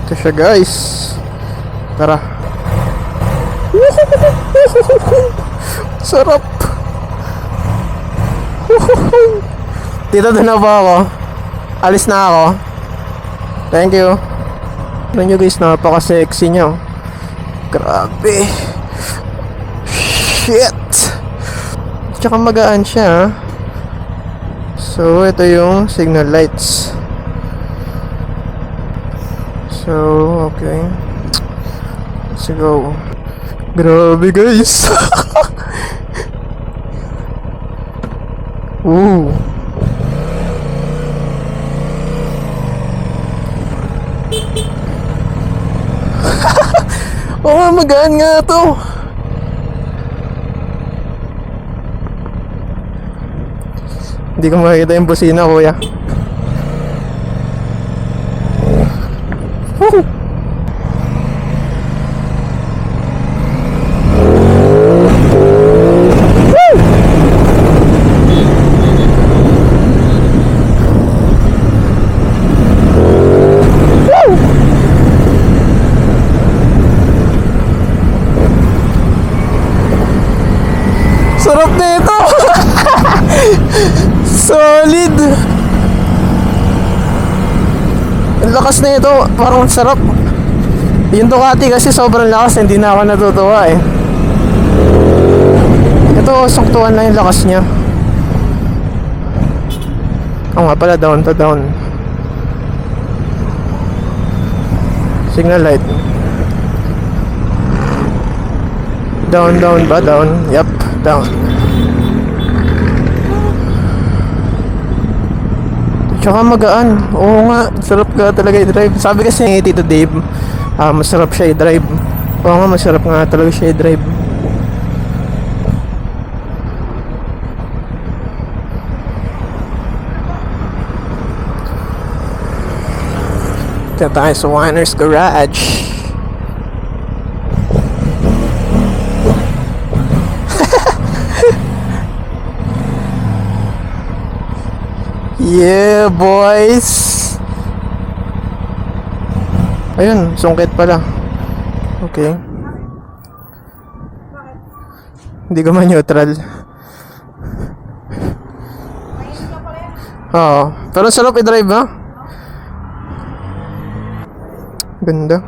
Ito siya guys. Tara. Sarap. Dito doon na ba ako? Alis na ako. Thank you. Tignan nyo guys, napaka-sexy nyo. Grabe. Shit. Tsaka magaan siya. So, ito yung signal lights. So, okay. Let's go. Grabe guys. Ooh. Oo, magaan nga to. Hindi ko makikita yung busina, kuya. Woo! Sarap na ito. Solid. Ang lakas na ito. Parang sarap. Yung Ducati kasi sobrang lakas. Hindi na ako natutuwa eh. Ito, saktuhan na yung lakas niya. Oo nga pala, down to down. Signal light. Down, down ba? Down. Yup, down. Tsaka magaan. Oo nga, sarap ka talaga i-drive. Sabi kasi ni Tito Dave, masarap siya i-drive. Oo nga, masarap nga talaga siya i-drive. Ito tayo sa Winer's Garage. Yeah, boys. Ayun, sungkit pala. Okay. Hindi ko ma-neutral. Oo. Pero sarap i-drive ha. Ganda.